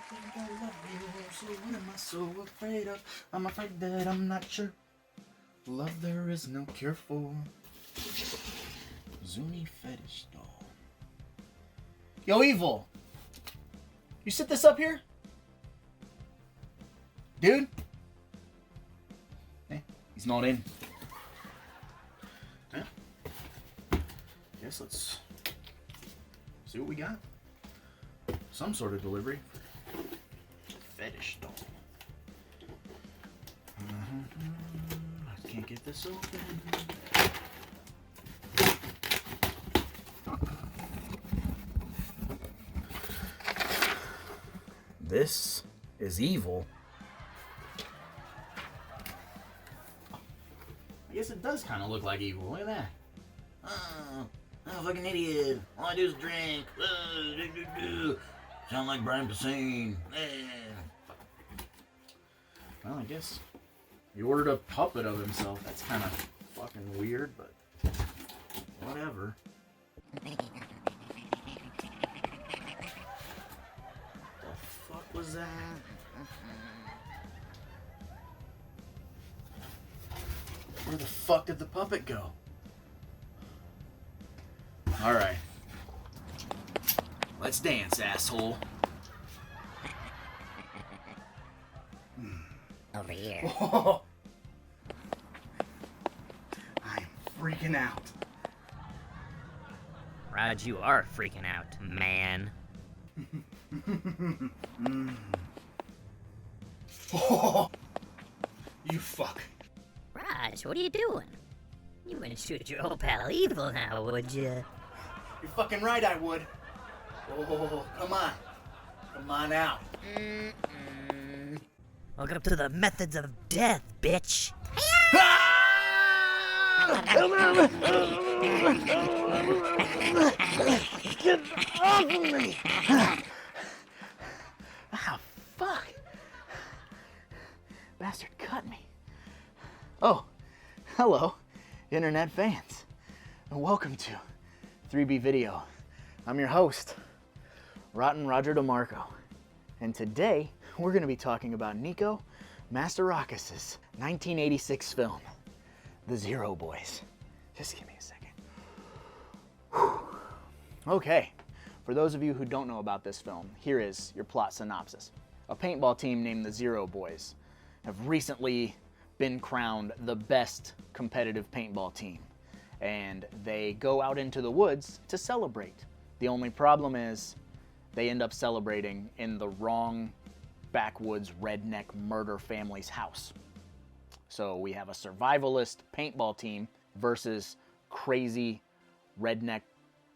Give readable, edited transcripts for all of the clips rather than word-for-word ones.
think I love you, so what am I so afraid of? I'm afraid that I'm not sure. Love there is no cure for. Zuni fetish doll. Yo, Evil! You set this up here? Dude? Hey, he's not in. Yeah. Guess let's see what we got. Some sort of delivery for fetish doll. I can't get this open. This is evil. I guess it does kind of look like evil. Look at that. Oh, I'm a fucking idiot. All I do is drink. Sound like Brian Posehn. Well, I guess he ordered a puppet of himself. That's kind of fucking weird, but whatever. The fuck was that? Where the fuck did the puppet go? Alright. Let's dance, asshole. Over here. Whoa. I'm freaking out. Raj, you are freaking out, man. Oh, you fuck. Raj, what are you doing? You wouldn't shoot your old pal Evil now, would you? You're fucking right, I would. Oh, come on. Come on out. Welcome to the methods of death, bitch. Get off of me! Ah, fuck. Bastard cut me. Oh, hello, internet fans. And welcome to 3B Video. I'm your host, Rotten Roger DeMarco. And today, we're going to be talking about Nico Masterakis' 1986 film, The Zero Boys. Just give me a second. Whew. Okay, for those of you who don't know about this film, here is your plot synopsis. A paintball team named the Zero Boys have recently been crowned the best competitive paintball team, and they go out into the woods to celebrate. The only problem is they end up celebrating in the wrong backwoods redneck murder family's house. So we have a survivalist paintball team versus crazy redneck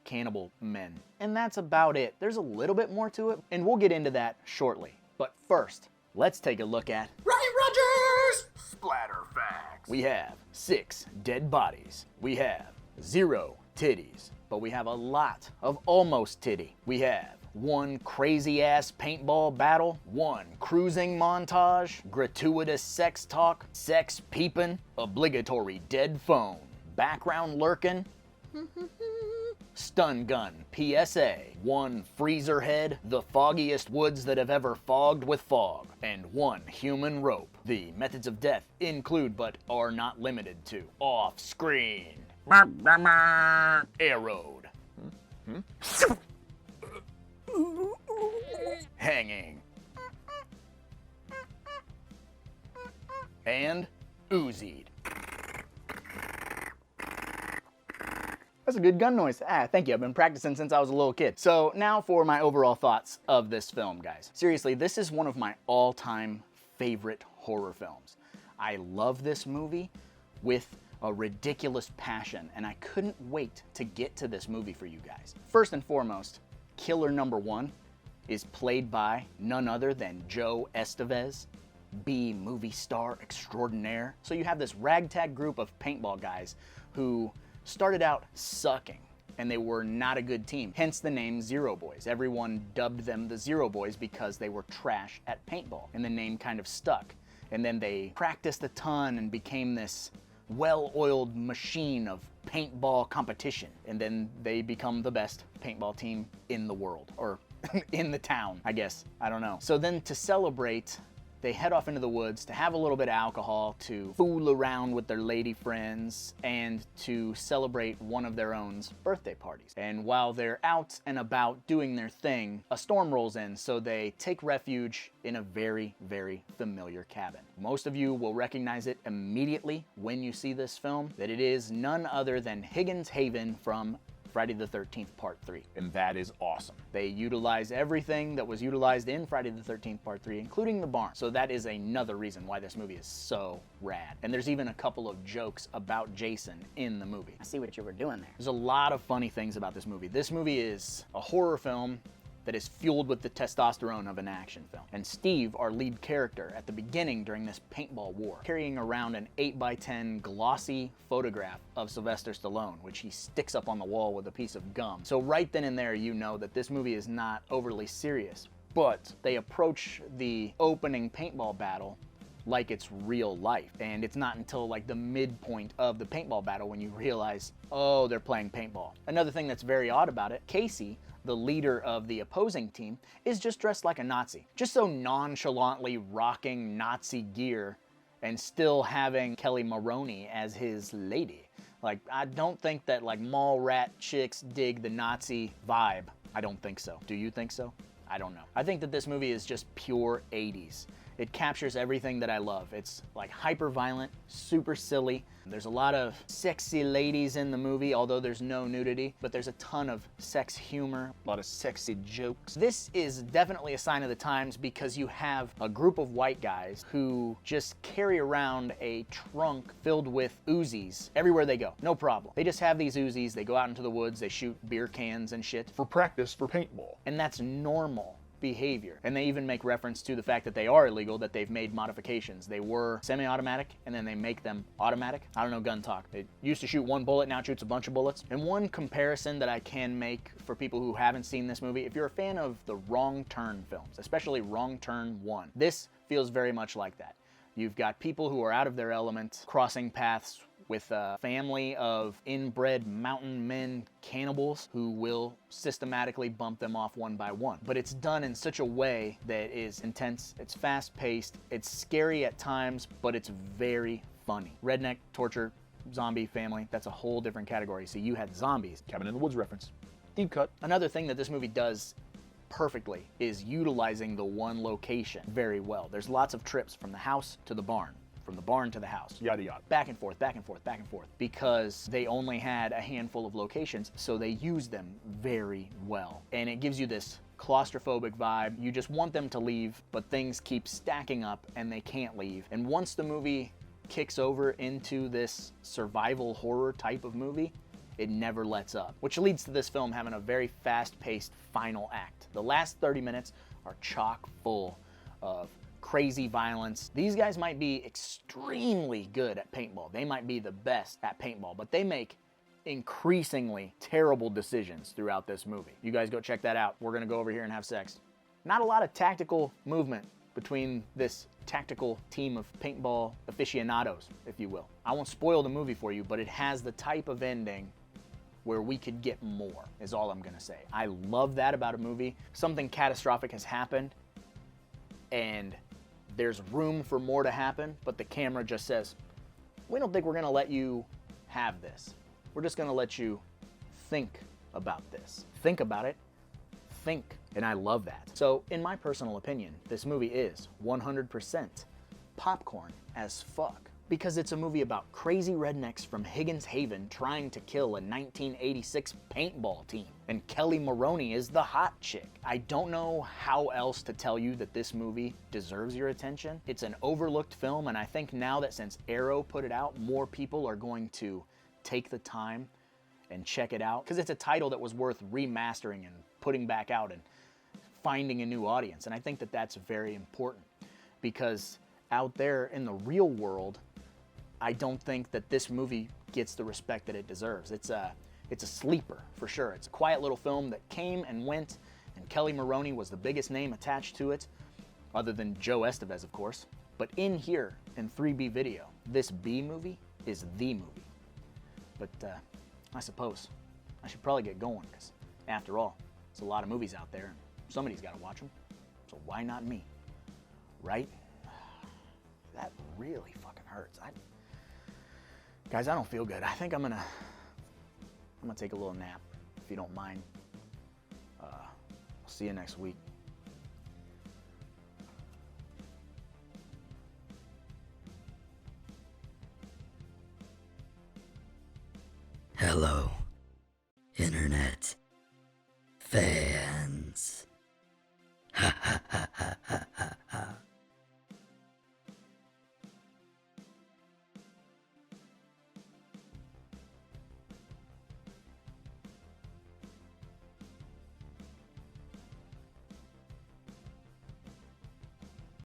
cannibal men. And that's about it. There's a little bit more to it, and we'll get into that shortly. But first, let's take a look at Ryan Rogers! Splatter facts. We have 6 dead bodies. We have 0 titties. But we have a lot of almost titty. We have 1 crazy ass paintball battle, 1 cruising montage, gratuitous sex talk, sex peeping, obligatory dead phone, background lurking, stun gun PSA, 1 freezer head, the foggiest woods that have ever fogged with fog, and 1 human rope. The methods of death include but are not limited to off screen, arrowed, hanging, and Uzi'd. That's a good gun noise. Thank you. I've been practicing since I was a little kid. So now for my overall thoughts of this film, guys. Seriously, this is one of my all-time favorite horror films. I love this movie with a ridiculous passion, and I couldn't wait to get to this movie for you guys. First and foremost, killer number 1 is played by none other than Joe Estevez, B-movie star extraordinaire. So you have this ragtag group of paintball guys who started out sucking, and they were not a good team, hence the name Zero Boys. Everyone dubbed them the Zero Boys because they were trash at paintball, and the name kind of stuck. And then they practiced a ton and became this well-oiled machine of paintball competition, and then they become the best paintball team in the world, or in the town, I guess. I don't know. So then to celebrate, they head off into the woods to have a little bit of alcohol, to fool around with their lady friends, and to celebrate one of their own's birthday parties. And while they're out and about doing their thing, a storm rolls in, so they take refuge in a very, very familiar cabin. Most of you will recognize it immediately when you see this film, that it is none other than Higgins Haven from Friday the 13th Part 3. And that is awesome. They utilize everything that was utilized in Friday the 13th Part 3, including the barn. So that is another reason why this movie is so rad. And there's even a couple of jokes about Jason in the movie. I see what you were doing there. There's a lot of funny things about this movie. This movie is a horror film that is fueled with the testosterone of an action film. And Steve, our lead character, at the beginning during this paintball war, carrying around an 8x10 glossy photograph of Sylvester Stallone, which he sticks up on the wall with a piece of gum. So right then and there, you know that this movie is not overly serious, but they approach the opening paintball battle like it's real life. And it's not until like the midpoint of the paintball battle when you realize, oh, they're playing paintball. Another thing that's very odd about it, Casey, the leader of the opposing team, is just dressed like a Nazi. Just so nonchalantly rocking Nazi gear and still having Kelly Maroney as his lady. Like, I don't think that like mall rat chicks dig the Nazi vibe. I don't think so. Do you think so? I don't know. I think that this movie is just pure 80s. It captures everything that I love. It's like hyper violent, super silly. There's a lot of sexy ladies in the movie, although there's no nudity, but there's a ton of sex humor, a lot of sexy jokes. This is definitely a sign of the times because you have a group of white guys who just carry around a trunk filled with Uzis everywhere they go. No problem. They just have these Uzis, they go out into the woods, they shoot beer cans and shit. For practice for paintball. And that's normal behavior. And they even make reference to the fact that they are illegal, that they've made modifications. They were semi-automatic and then they make them automatic. I don't know gun talk. It used to shoot one bullet, now it shoots a bunch of bullets. And one comparison that I can make for people who haven't seen this movie, if you're a fan of the Wrong Turn films, especially Wrong Turn 1, this feels very much like that. You've got people who are out of their element, crossing paths with a family of inbred mountain men cannibals who will systematically bump them off one by one. But it's done in such a way that is intense, it's fast-paced, it's scary at times, but it's very funny. Redneck, torture, zombie family, that's a whole different category. So you had zombies. Cabin in the Woods reference. Deep cut. Another thing that this movie does perfectly is utilizing the one location very well. There's lots of trips from the house to the barn, from the barn to the house. Yada yada. Back and forth, back and forth, back and forth. Because they only had a handful of locations, so they used them very well. And it gives you this claustrophobic vibe. You just want them to leave, but things keep stacking up and they can't leave. And once the movie kicks over into this survival horror type of movie, it never lets up. Which leads to this film having a very fast-paced final act. The last 30 minutes are chock full of crazy violence. These guys might be extremely good at paintball. They might be the best at paintball, but they make increasingly terrible decisions throughout this movie. You guys go check that out. We're gonna go over here and have sex. Not a lot of tactical movement between this tactical team of paintball aficionados, if you will. I won't spoil the movie for you, but it has the type of ending where we could get more, is all I'm gonna say. I love that about a movie. Something catastrophic has happened, and there's room for more to happen, but the camera just says, we don't think we're gonna let you have this. We're just gonna let you think about this. Think about it, think, and I love that. So, in my personal opinion, this movie is 100% popcorn as fuck. Because it's a movie about crazy rednecks from Higgins Haven trying to kill a 1986 paintball team. And Kelly Maroney is the hot chick. I don't know how else to tell you that this movie deserves your attention. It's an overlooked film, and I think now that since Arrow put it out, more people are going to take the time and check it out. Because it's a title that was worth remastering and putting back out and finding a new audience. And I think that that's very important. Because out there in the real world, I don't think that this movie gets the respect that it deserves. It's a sleeper, for sure. It's a quiet little film that came and went, and Kelly Maroney was the biggest name attached to it, other than Joe Estevez, of course. But in here, in 3B Video, this B movie is the movie. But I suppose I should probably get going, because after all, there's a lot of movies out there, and Somebody's got to watch them. So why not me? Right? That really fucking hurts. Guys, I don't feel good. I think I'm gonna take a little nap, if you don't mind. I'll see you next week. Hello.